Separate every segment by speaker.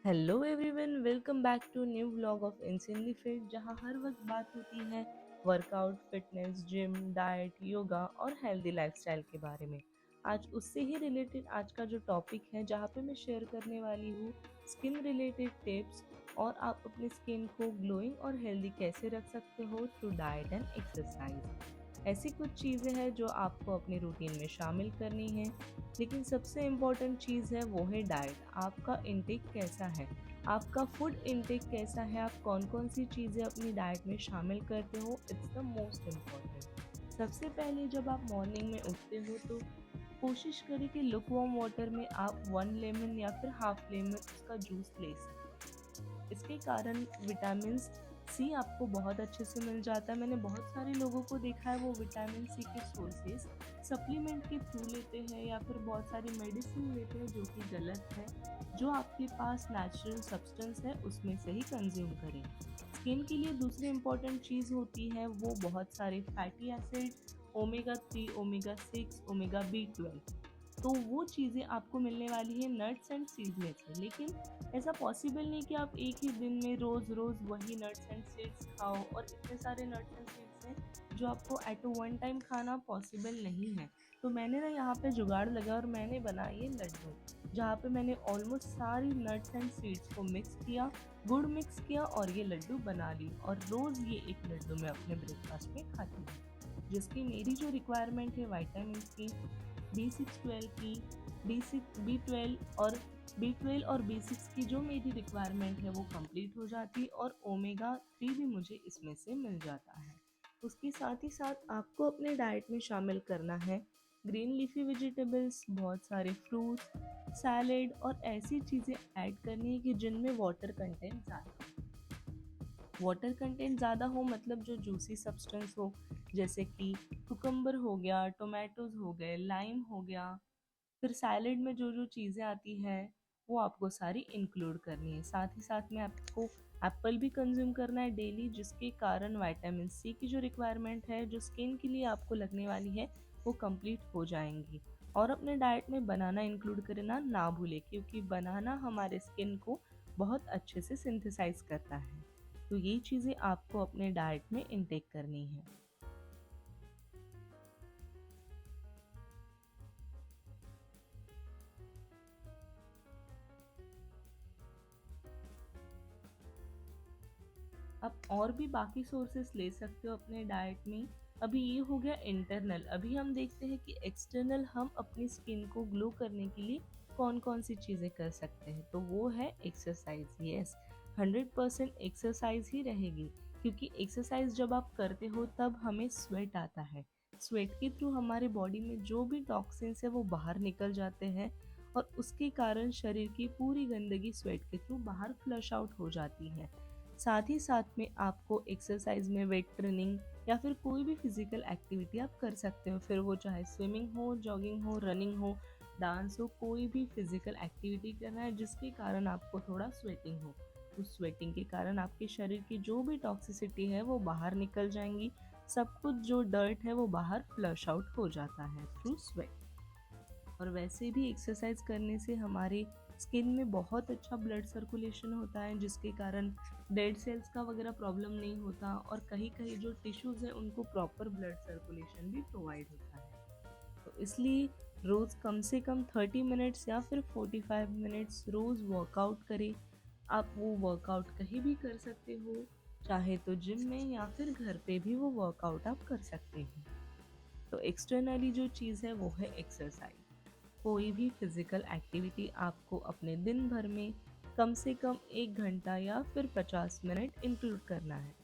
Speaker 1: Hello everyone, welcome back to new vlog of insanely fit, जहां हर वक्त बात होती है workout, fitness, gym, diet, yoga और हेल्दी लाइफस्टाइल के बारे में। आज उससे ही रिलेटेड आज का जो टॉपिक है, जहां पे मैं शेयर करने वाली हूँ स्किन रिलेटेड टिप्स और आप अपनी स्किन को ग्लोइंग और हेल्दी कैसे रख सकते हो थ्रू डाइट एंड एक्सरसाइज। ऐसी कुछ चीज़ें हैं जो आपको अपनी रूटीन में शामिल करनी है, लेकिन सबसे इम्पॉर्टेंट चीज़ है वो है डाइट। आपका इंटेक कैसा है, आपका फूड इंटेक कैसा है, आप कौन कौन सी चीज़ें अपनी डाइट में शामिल करते हो, इट्स द मोस्ट इम्पॉर्टेंट। सबसे पहले जब आप मॉर्निंग में उठते हो तो कोशिश करें कि लुक वार्म वाटर में आप 1 लेमन या फिर हाफ लेमन उसका जूस ले सकें। इसके कारण विटामिन सी आपको बहुत अच्छे से मिल जाता है। मैंने बहुत सारे लोगों को देखा है, वो विटामिन सी के सोर्सेज सप्लीमेंट के थ्रू लेते हैं या फिर बहुत सारी मेडिसिन लेते हैं, जो कि गलत है। जो आपके पास नेचुरल सब्सटेंस है उसमें से ही कंज्यूम करें। स्किन के लिए दूसरी इम्पॉर्टेंट चीज़ होती है वो बहुत सारे fatty acid, omega 3, omega 6, omega B12। तो वो चीज़ें आपको मिलने वाली है नट्स एंड सीड्स में से। लेकिन ऐसा पॉसिबल नहीं कि आप एक ही दिन में रोज़ रोज़ वही नट्स एंड सीड्स खाओ, और इतने सारे नट्स एंड सीड्स हैं जो आपको एट अ वन टाइम खाना पॉसिबल नहीं है। तो मैंने ना यहाँ पे जुगाड़ लगा और मैंने बनाए ये लड्डू, जहाँ पे मैंने ऑलमोस्ट सारी नट्स एंड सीड्स को मिक्स किया, गुड़ मिक्स किया और ये लड्डू बना ली। और रोज़ ये एक लड्डू मैं अपने ब्रेकफास्ट में खाती हूँ, जिसकी मेरी जो रिक्वायरमेंट है विटामिन की, B6 12 की, B12 और B12 और B6 की जो मेरी रिक्वायरमेंट है वो कंप्लीट हो जाती, और ओमेगा 3 भी मुझे इसमें से मिल जाता है। उसके साथ ही साथ आपको अपने डाइट में शामिल करना है ग्रीन लीफी वेजिटेबल्स, बहुत सारे फ्रूट्स, सैलेड और ऐसी चीज़ें ऐड करनी है कि जिनमें वाटर कंटेंट ज़्यादा, वाटर कंटेंट ज़्यादा हो मतलब जो जूसी सब्सटेंस हो, जैसे कि कुकम्बर हो गया, टोमेटोज़ हो गए, लाइम हो गया। फिर सैलेड में जो जो चीज़ें आती हैं वो आपको सारी इंक्लूड करनी है। साथ ही साथ में आपको एप्पल भी कंज्यूम करना है डेली, जिसके कारण विटामिन सी की जो रिक्वायरमेंट है, जो स्किन के लिए आपको लगने वाली है, वो कंप्लीट हो जाएंगी। और अपने डाइट में बनाना इंक्लूड करना ना भूलें, क्योंकि बनाना हमारे स्किन को बहुत अच्छे से सिंथेसाइज करता है। तो ये चीज़ें आपको अपने डाइट में इनटेक करनी है। आप और भी बाकी सोर्सेस ले सकते हो अपने डाइट में। अभी ये हो गया इंटरनल, अभी हम देखते हैं कि एक्सटर्नल हम अपनी स्किन को ग्लो करने के लिए कौन कौन सी चीज़ें कर सकते हैं। तो वो है एक्सरसाइज। यस, 100% एक्सरसाइज ही रहेगी, क्योंकि एक्सरसाइज जब आप करते हो तब हमें स्वेट आता है। स्वेट के थ्रू हमारे बॉडी में जो भी टॉक्सिन्स है वो बाहर निकल जाते हैं, और उसके कारण शरीर की पूरी गंदगी स्वेट के थ्रू बाहर फ्लश आउट हो जाती है। साथ ही साथ में आपको एक्सरसाइज में वेट ट्रेनिंग या फिर कोई भी फिजिकल एक्टिविटी आप कर सकते हो, फिर वो चाहे स्विमिंग हो, जॉगिंग हो, रनिंग हो, डांस हो, कोई भी फिजिकल एक्टिविटी करना है जिसके कारण आपको थोड़ा स्वेटिंग हो। उस स्वेटिंग के कारण आपके शरीर की जो भी टॉक्सिसिटी है वो बाहर निकल जाएंगी। सब कुछ जो डर्ट है वो बाहर फ्लश आउट हो जाता है थ्रू स्वेट। और वैसे भी एक्सरसाइज करने से हमारे स्किन में बहुत अच्छा ब्लड सर्कुलेशन होता है, जिसके कारण डेड सेल्स का वगैरह प्रॉब्लम नहीं होता, और कहीं कहीं जो टिश्यूज़ हैं उनको प्रॉपर ब्लड सर्कुलेशन भी प्रोवाइड होता है। तो इसलिए रोज़ कम से कम 30 मिनट्स या फिर 45 मिनट्स रोज़ वर्कआउट करें। आप वो वर्कआउट कहीं भी कर सकते हो, चाहे तो जिम में या फिर घर पे भी वो वर्कआउट आप कर सकते हैं। तो एक्सटर्नली जो चीज़ है वो है एक्सरसाइज। कोई भी फिजिकल एक्टिविटी आपको अपने दिन भर में कम से कम 1 घंटा या फिर 50 मिनट इंक्लूड करना है।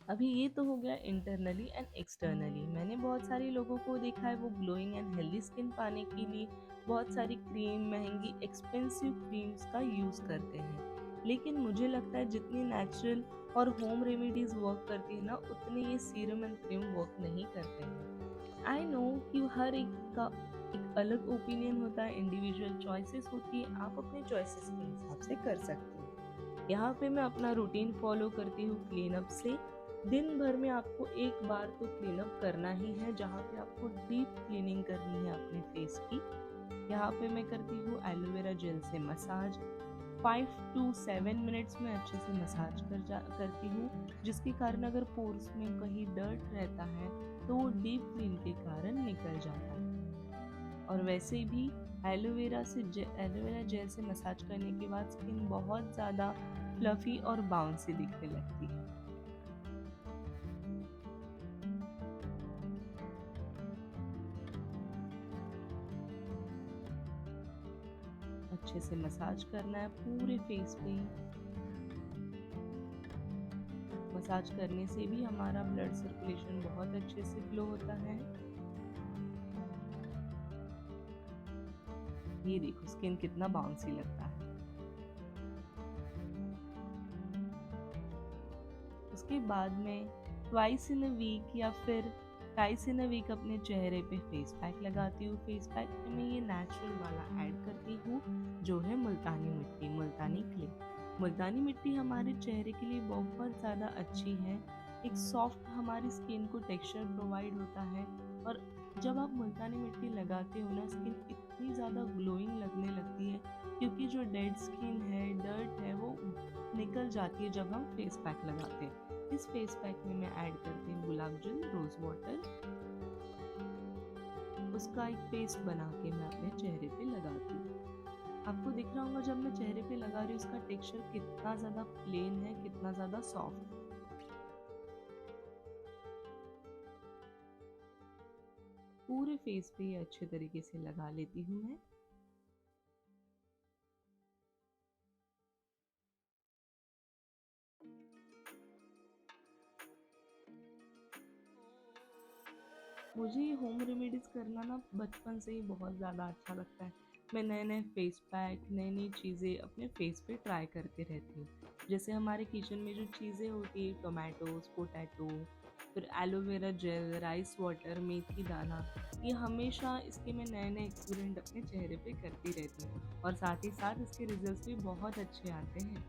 Speaker 1: अभी ये तो हो गया इंटरनली एंड एक्सटर्नली। मैंने बहुत सारे लोगों को देखा है वो ग्लोइंग एंड हेल्दी स्किन पाने के लिए बहुत सारी क्रीम, महंगी एक्सपेंसिव क्रीम्स का यूज़ करते हैं। लेकिन मुझे लगता है जितनी नेचुरल और होम रेमेडीज़ वर्क करती है ना, उतने ये सीरम एंड क्रीम वर्क नहीं करते हैं। आई नो कि हर एक का एक अलग ओपिनियन होता है, इंडिविजुअल चॉइसेस होती है, आप अपने चॉइसेस के हिसाब से कर सकते हो। यहाँ पे मैं अपना रूटीन फॉलो करती हूँ क्लीन अप से। दिन भर में आपको एक बार तो क्लीन अप करना ही है, जहाँ पे आपको डीप क्लीनिंग करनी है अपने फेस की। यहाँ पे मैं करती हूँ एलोवेरा जेल से मसाज। 5 to 7 मिनट्स में अच्छे से मसाज करती हूँ, जिसके कारण अगर पोर्स में कहीं डर्ट रहता है तो वो डीप क्लीन के कारण निकल जाता है। और वैसे भी एलोवेरा जेल से मसाज करने के बाद स्किन बहुत ज़्यादा फ्लफी और बाउंसी दिखने लगती है। अच्छे से मसाज करना है पूरे फेस पे। मसाज करने से भी हमारा ब्लड सर्कुलेशन बहुत अच्छे से फ्लो होता है। ये देखो स्किन कितना बाउंसी लगता है। उसके बाद में ट्वाइस इन अ वीक या फिर टाइस इन अ वीक अपने चेहरे पे फेस पैक लगाती हूँ। फेस पैक में मैं ये नेचुरल वाला ऐड करती हूँ, जो है मुल्तानी मिट्टी, मुल्तानी क्ले। मुल्तानी मिट्टी हमारे चेहरे के लिए बहुत ज़्यादा अच्छी है। एक सॉफ्ट हमारी स्किन को टेक्सचर प्रोवाइड होता है, और जब आप मुल्तानी मिट्टी लगाते हो ना, स्किन इतनी ज़्यादा ग्लोइंग लगने लगती है, क्योंकि जो डेड स्किन है, डर्ट है, वो निकल जाती है जब हम फेस पैक लगाते हैं। इस फेस पैक में मैं ऐड करती हूँ गुलाब जल, रोज वाटर। उसका एक पेस्ट बना के मैं अपने चेहरे पे लगाती हूँ। आपको दिख रहा होगा जब मैं चेहरे पे लगा रही हूँ उसका टेक्सचर कितना ज़्यादा प्लेन है, कितना ज़्यादा सॉफ्ट। पूरे फेस पे ये अच्छे तरीके से लगा लेती हूँ मैं। मुझे ये होम रेमेडीज़ करना ना बचपन से ही बहुत ज़्यादा अच्छा लगता है। मैं नए नए फेस पैक, नई नई चीज़ें अपने फेस पे ट्राई करते रहती हूँ। जैसे हमारे किचन में जो चीज़ें होती है, टोमेटोज, पोटैटो, फिर एलोवेरा जेल, राइस वाटर, मेथी दाना, ये हमेशा इसके मैं नए नए एक्सपेरिमेंट अपने चेहरे पे करती रहती हूँ, और साथ ही साथ इसके रिजल्ट्स भी बहुत अच्छे आते हैं।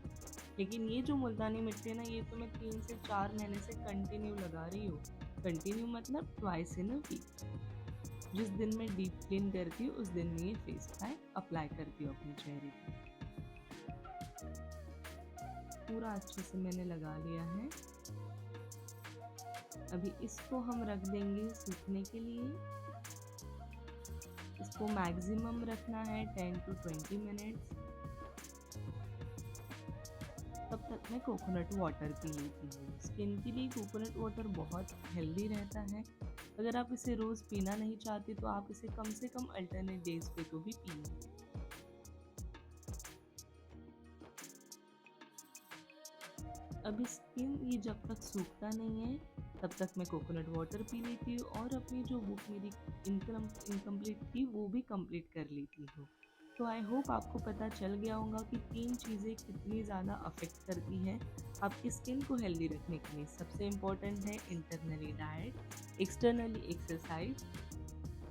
Speaker 1: लेकिन ये जो मुल्तानी मिट्टी है ना, ये तो मैं 3 से 4 महीने से कंटिन्यू लगा रही हूँ। कंटिन्यू मतलब ट्वाइस इन अ वीक। जिस दिन मैं डीप क्लीन करती हूँ उस दिन मैं ये फेस पैक अप्लाई करती हूँ अपने चेहरे पे। पूरा अच्छे से मैंने लगा लिया है। अभी इसको हम रख देंगे सूखने के लिए। इसको मैक्सिमम रखना है 10 to 20 मिनट्स। तब तक मैं कोकोनट वाटर पी लेती हूँ। स्किन के लिए कोकोनट वाटर बहुत हेल्दी रहता है। अगर आप इसे रोज़ पीना नहीं चाहते तो आप इसे कम से कम अल्टरनेट डेज पे तो भी पिए। अभी स्किन ये जब तक सूखता नहीं है तब तक मैं कोकोनट वाटर पी लेती हूँ, और अपनी जो बुक मेरी इनकम्प्लीट थी वो भी कंप्लीट कर लेती हूँ। तो आई होप आपको पता चल गया होगा कि 3 चीज़ें कितनी ज़्यादा अफेक्ट करती हैं आपकी स्किन को हेल्दी रखने के लिए। सबसे इम्पोर्टेंट है इंटरनली डाइट, एक्सटर्नली एक्सरसाइज,